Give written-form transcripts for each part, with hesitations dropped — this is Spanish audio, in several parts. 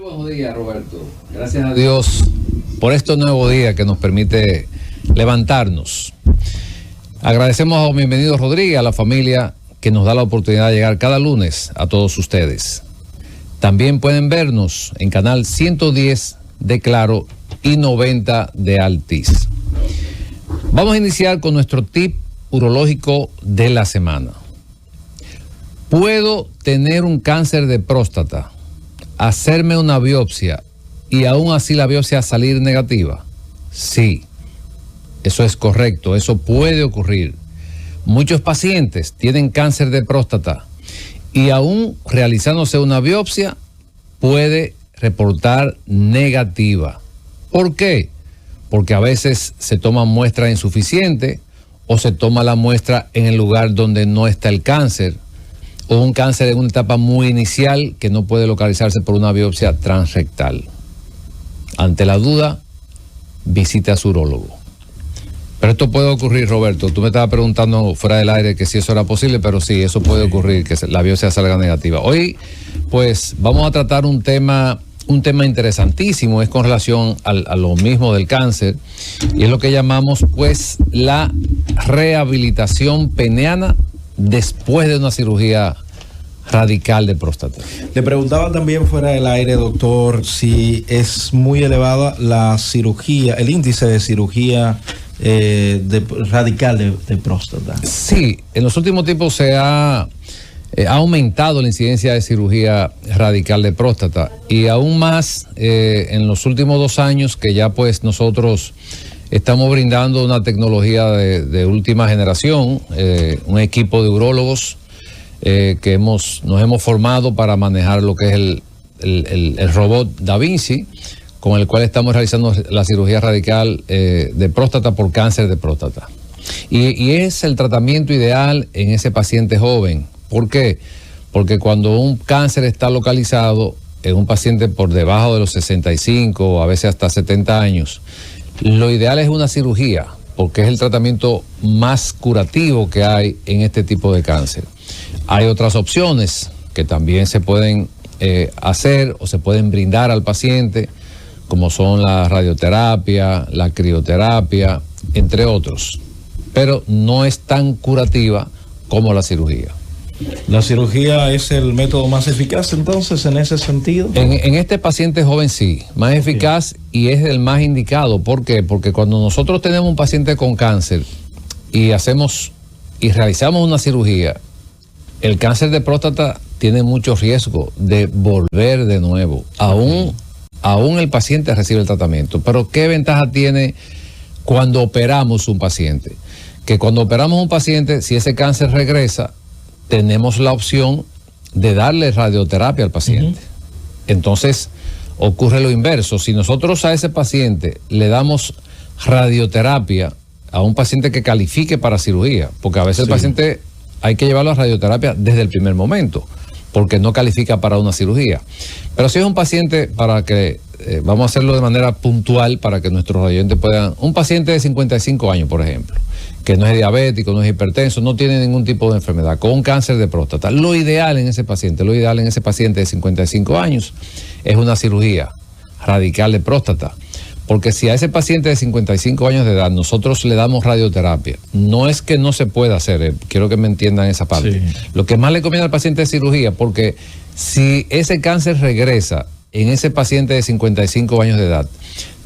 buenos días, Roberto. Gracias a Dios por este nuevo día que nos permite levantarnos. Agradecemos a Bienvenido Rodríguez, a la familia que nos da la oportunidad de llegar cada lunes a todos ustedes. También pueden vernos en canal 110 de Claro y 90 de Altiz. Vamos a iniciar con nuestro tip urológico de la semana. ¿Puedo tener un cáncer de próstata, hacerme una biopsia y aún así la biopsia salir negativa? Sí, eso es correcto, eso puede ocurrir. Muchos pacientes tienen cáncer de próstata y aún realizándose una biopsia puede reportar negativa. ¿Por qué? Porque a veces se toma muestra insuficiente o se toma la muestra en el lugar donde no está el cáncer, o un cáncer en una etapa muy inicial que no puede localizarse por una biopsia transrectal. Ante la duda, visite a su urólogo. Pero esto puede ocurrir, Roberto. Tú me estabas preguntando fuera del aire que si eso era posible, pero sí, eso puede ocurrir, que la biopsia salga negativa. Hoy, pues, vamos a tratar un tema interesantísimo, es con relación a lo mismo del cáncer, y es lo que llamamos, pues, la rehabilitación peniana después de una cirugía radical de próstata. Le preguntaba también fuera del aire, doctor, si es muy elevada la cirugía, el índice de cirugía radical de próstata. Sí, en los últimos tiempos se ha aumentado la incidencia de cirugía radical de próstata, y aún más en los últimos 2 años que ya pues nosotros estamos brindando una tecnología de última generación, un equipo de urólogos que nos hemos formado para manejar lo que es el robot Da Vinci, con el cual estamos realizando la cirugía radical de próstata por cáncer de próstata. Y es el tratamiento ideal en ese paciente joven. ¿Por qué? Porque cuando un cáncer está localizado en un paciente por debajo de los 65 o a veces hasta 70 años, lo ideal es una cirugía, porque es el tratamiento más curativo que hay en este tipo de cáncer. Hay otras opciones que también se pueden hacer o se pueden brindar al paciente, como son la radioterapia, la crioterapia, entre otros. Pero no es tan curativa como la cirugía. ¿La cirugía es el método más eficaz entonces en ese sentido? En este paciente joven sí, más eficaz y es el más indicado. ¿Por qué? Porque cuando nosotros tenemos un paciente con cáncer y realizamos una cirugía, el cáncer de próstata tiene mucho riesgo de volver de nuevo. Aún el paciente recibe el tratamiento. Pero ¿qué ventaja tiene cuando operamos un paciente? Que cuando operamos un paciente, si ese cáncer regresa, tenemos la opción de darle radioterapia al paciente. Entonces, ocurre lo inverso. Si nosotros a ese paciente le damos radioterapia, a un paciente que califique para cirugía, porque a veces el paciente hay que llevarlo a radioterapia desde el primer momento, porque no califica para una cirugía. Pero si es un paciente, para que, vamos a hacerlo de manera puntual, para que nuestros oyentes puedan, un paciente de 55 años, por ejemplo, que no es diabético, no es hipertenso, no tiene ningún tipo de enfermedad, con un cáncer de próstata. Lo ideal en ese paciente de 55 años es una cirugía radical de próstata. Porque si a ese paciente de 55 años de edad nosotros le damos radioterapia, no es que no se pueda hacer, quiero que me entiendan esa parte. Sí. Lo que más le conviene al paciente es cirugía, porque si ese cáncer regresa en ese paciente de 55 años de edad,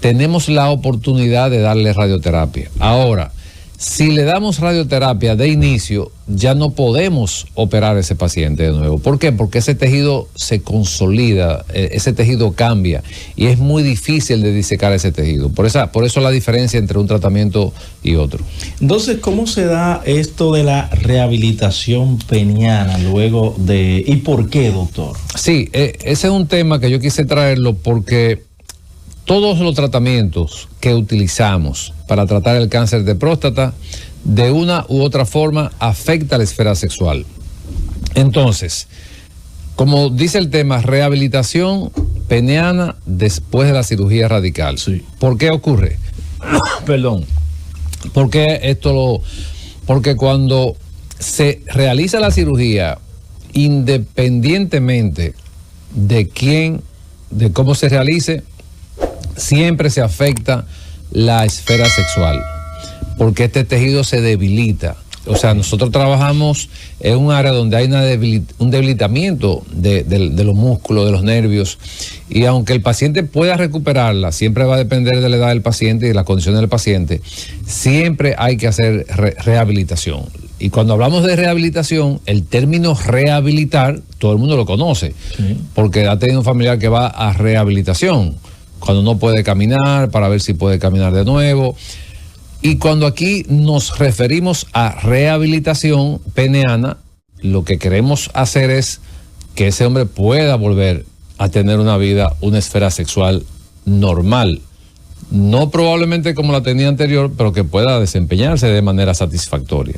tenemos la oportunidad de darle radioterapia. Ahora, si le damos radioterapia de inicio, ya no podemos operar a ese paciente de nuevo. ¿Por qué? Porque ese tejido se consolida, ese tejido cambia y es muy difícil de disecar ese tejido. Por eso la diferencia entre un tratamiento y otro. Entonces, ¿cómo se da esto de la rehabilitación peniana luego de... ¿Y por qué, doctor? Sí, ese es un tema que yo quise traerlo porque todos los tratamientos que utilizamos para tratar el cáncer de próstata, de una u otra forma, afecta la esfera sexual. Entonces, como dice el tema, rehabilitación peniana después de la cirugía radical. Sí. ¿Por qué ocurre? Perdón. ¿Por qué porque cuando se realiza la cirugía, independientemente de quién de cómo se realice, siempre se afecta la esfera sexual, porque este tejido se debilita. O sea, nosotros trabajamos en un área donde hay un debilitamiento de los músculos, de los nervios, y aunque el paciente pueda recuperarla, siempre va a depender de la edad del paciente y de las condiciones del paciente, siempre hay que hacer rehabilitación. Y cuando hablamos de rehabilitación, el término rehabilitar, todo el mundo lo conoce, sí, porque ha tenido un familiar que va a rehabilitación, cuando no puede caminar, para ver si puede caminar de nuevo. Y cuando aquí nos referimos a rehabilitación peneana, lo que queremos hacer es que ese hombre pueda volver a tener una vida, una esfera sexual normal. No probablemente como la tenía anterior, pero que pueda desempeñarse de manera satisfactoria.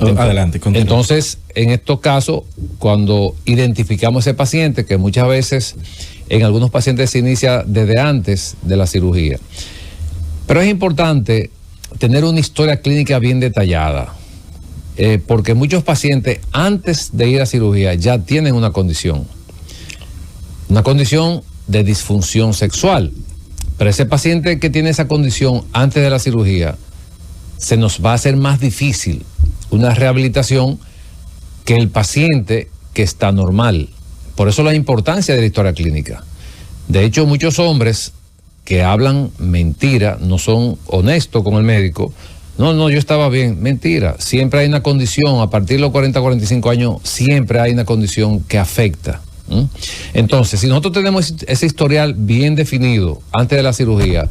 Adelante, continúa. Entonces, en estos casos, cuando identificamos a ese paciente, que muchas veces en algunos pacientes se inicia desde antes de la cirugía, pero es importante tener una historia clínica bien detallada, porque muchos pacientes antes de ir a cirugía ya tienen una condición de disfunción sexual, pero ese paciente que tiene esa condición antes de la cirugía, se nos va a hacer más difícil una rehabilitación que el paciente que está normal. Por eso la importancia de la historia clínica. De hecho, muchos hombres que hablan mentira, no son honestos con el médico. No, yo estaba bien. Mentira. Siempre hay una condición, a partir de los 40, 45 años, siempre hay una condición que afecta. Entonces, si nosotros tenemos ese historial bien definido antes de la cirugía,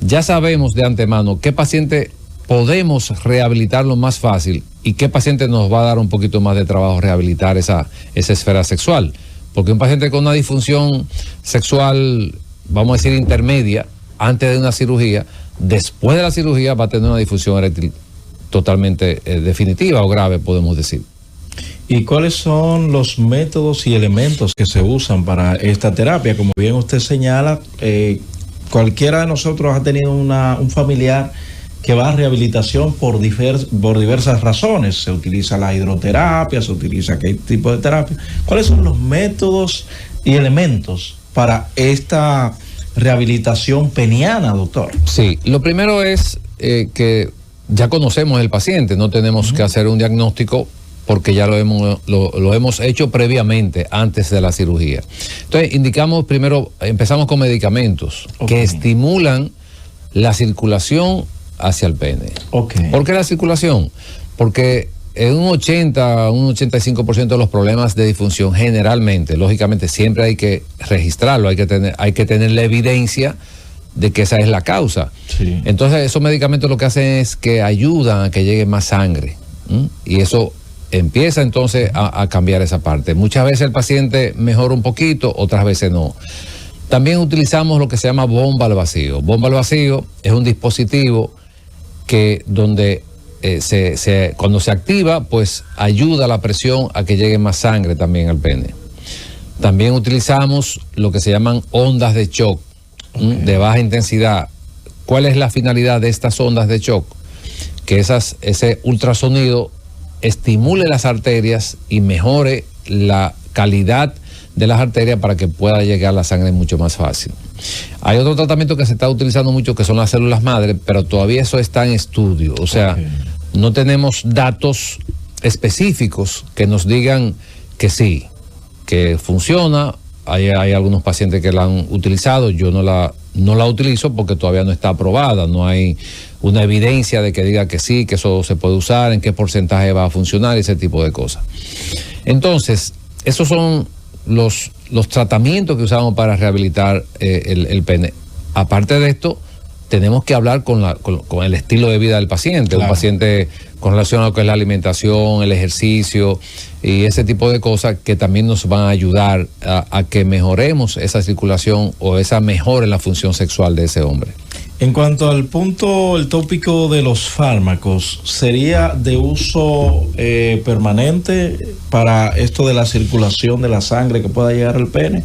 ya sabemos de antemano qué paciente podemos rehabilitarlo más fácil y qué paciente nos va a dar un poquito más de trabajo rehabilitar esa esfera sexual. Porque un paciente con una disfunción sexual, vamos a decir intermedia, antes de una cirugía, después de la cirugía va a tener una disfunción eréctil totalmente definitiva o grave, podemos decir. ¿Y cuáles son los métodos y elementos que se usan para esta terapia? Como bien usted señala, cualquiera de nosotros ha tenido un familiar que va a rehabilitación por diversas razones. Se utiliza la hidroterapia, se utiliza qué tipo de terapia. ¿Cuáles son los métodos y elementos para esta rehabilitación peniana, doctor? Sí, lo primero es que ya conocemos el paciente, no tenemos que hacer un diagnóstico porque ya lo hemos hecho previamente, antes de la cirugía. Entonces, empezamos con medicamentos que estimulan la circulación hacia el pene. ¿Por qué la circulación? Porque en un 85% de los problemas de disfunción, generalmente, lógicamente, siempre hay que registrarlo, hay que tener la evidencia de que esa es la causa. Sí. Entonces, esos medicamentos lo que hacen es que ayudan a que llegue más sangre. Y eso empieza entonces a cambiar esa parte. Muchas veces el paciente mejora un poquito, otras veces no. También utilizamos lo que se llama bomba al vacío. Bomba al vacío es un dispositivo que donde cuando se activa, pues ayuda a la presión a que llegue más sangre también al pene. También utilizamos lo que se llaman ondas de shock, de baja intensidad. ¿Cuál es la finalidad de estas ondas de shock? Que ese ultrasonido estimule las arterias y mejore la calidad de las arterias para que pueda llegar la sangre mucho más fácil. Hay otro tratamiento que se está utilizando mucho, que son las células madre, pero todavía eso está en estudio. O sea, no tenemos datos específicos que nos digan que sí, que funciona. Hay algunos pacientes que la han utilizado, yo no la utilizo porque todavía no está aprobada, no hay una evidencia de que diga que sí, que eso se puede usar, en qué porcentaje va a funcionar, ese tipo de cosas. Entonces, esos son los tratamientos que usamos para rehabilitar el pene. Aparte de esto, tenemos que hablar con el estilo de vida del paciente. Claro. Un paciente con relación a lo que es la alimentación, el ejercicio y ese tipo de cosas que también nos van a ayudar a que mejoremos esa circulación o esa mejora en la función sexual de ese hombre. En cuanto al el tópico de los fármacos, ¿sería de uso permanente para esto de la circulación de la sangre que pueda llegar al pene?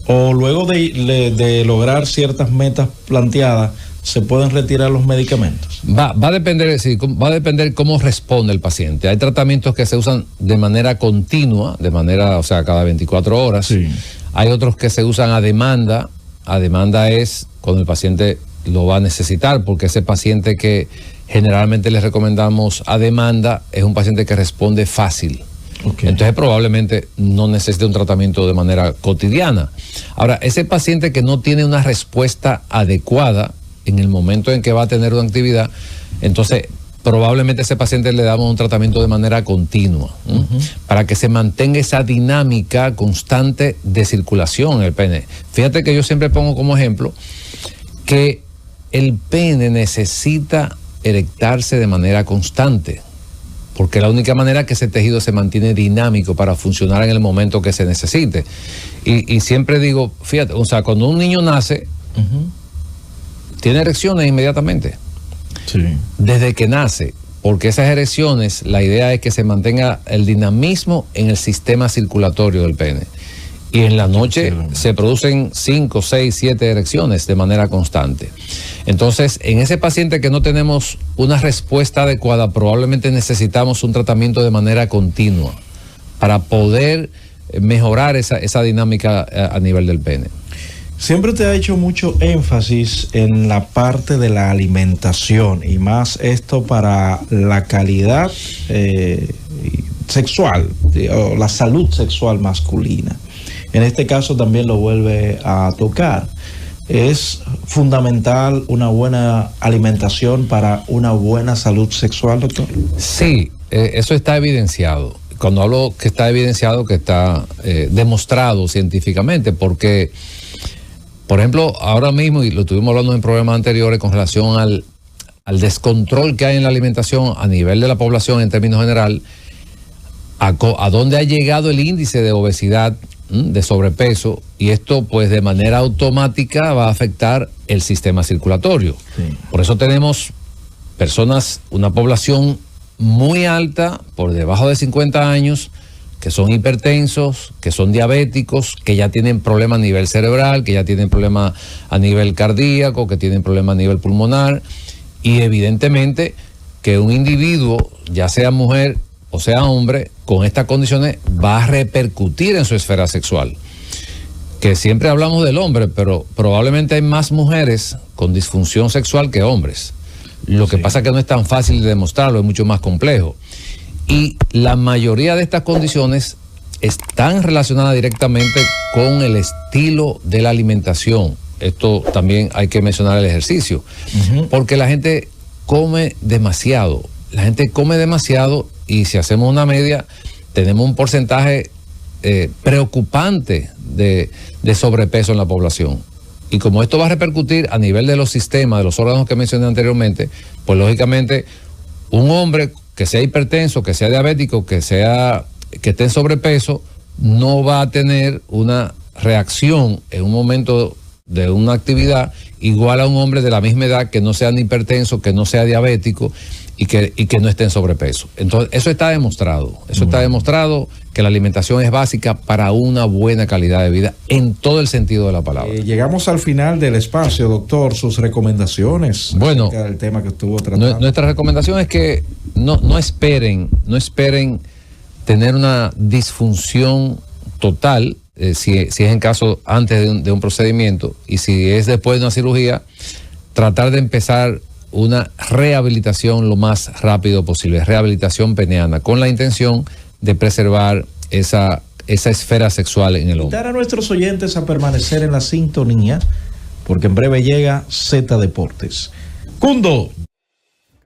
¿O luego de lograr ciertas metas planteadas, se pueden retirar los medicamentos? Va a depender cómo responde el paciente. Hay tratamientos que se usan de manera continua, o sea, cada 24 horas. Sí. Hay otros que se usan a demanda. A demanda es cuando el paciente lo va a necesitar, porque ese paciente que generalmente le recomendamos a demanda es un paciente que responde fácil. Okay. Entonces probablemente no necesite un tratamiento de manera cotidiana. Ahora, ese paciente que no tiene una respuesta adecuada en el momento en que va a tener una actividad, entonces probablemente a ese paciente le damos un tratamiento de manera continua, para que se mantenga esa dinámica constante de circulación en el pene. Fíjate que yo siempre pongo como ejemplo que el pene necesita erectarse de manera constante, porque la única manera que ese tejido se mantiene dinámico para funcionar en el momento que se necesite. Y siempre digo, fíjate, o sea, cuando un niño nace, tiene erecciones inmediatamente. Sí. Desde que nace, porque esas erecciones, la idea es que se mantenga el dinamismo en el sistema circulatorio del pene. Y en la noche se producen 5, 6, 7 erecciones de manera constante. Entonces, en ese paciente que no tenemos una respuesta adecuada, probablemente necesitamos un tratamiento de manera continua para poder mejorar esa dinámica a nivel del pene. Siempre te ha hecho mucho énfasis en la parte de la alimentación, y más esto para la calidad sexual o la salud sexual masculina. En este caso también lo vuelve a tocar. ¿Es fundamental una buena alimentación para una buena salud sexual, doctor? Sí, eso está evidenciado. Cuando hablo que está evidenciado, que está demostrado científicamente, porque, por ejemplo, ahora mismo, y lo estuvimos hablando en programas anteriores con relación al descontrol que hay en la alimentación a nivel de la población en términos general, a dónde ha llegado el índice de obesidad, de sobrepeso, y esto pues de manera automática va a afectar el sistema circulatorio. Sí. Por eso tenemos personas, una población muy alta, por debajo de 50 años, que son hipertensos, que son diabéticos, que ya tienen problemas a nivel cerebral, que ya tienen problemas a nivel cardíaco, que tienen problemas a nivel pulmonar, y evidentemente que un individuo, ya sea mujer o sea hombre, con estas condiciones va a repercutir en su esfera sexual. Que siempre hablamos del hombre, pero probablemente hay más mujeres con disfunción sexual que hombres. Lo que pasa es que no es tan fácil de demostrarlo, es mucho más complejo. Y la mayoría de estas condiciones están relacionadas directamente con el estilo de la alimentación. Esto también hay que mencionar el ejercicio, porque la gente come demasiado. La gente come demasiado, y si hacemos una media, tenemos un porcentaje preocupante de sobrepeso en la población. Y como esto va a repercutir a nivel de los sistemas, de los órganos que mencioné anteriormente, pues lógicamente un hombre que sea hipertenso, que sea diabético, que esté en sobrepeso, no va a tener una reacción en un momento de una actividad igual a un hombre de la misma edad que no sea ni hipertenso, que no sea diabético y que no esté en sobrepeso. Entonces, eso está demostrado. Eso está demostrado, que la alimentación es básica para una buena calidad de vida en todo el sentido de la palabra. Llegamos al final del espacio, doctor. Sus recomendaciones. Bueno, del tema que estuvo tratando. Nuestra recomendación es que no esperen tener una disfunción total, si es en caso antes de un procedimiento, y si es después de una cirugía, tratar de empezar una rehabilitación lo más rápido posible, rehabilitación peneana, con la intención de preservar esa esfera sexual en el hombre. Invitar a nuestros oyentes a permanecer en la sintonía, porque en breve llega Z Deportes. Cundo.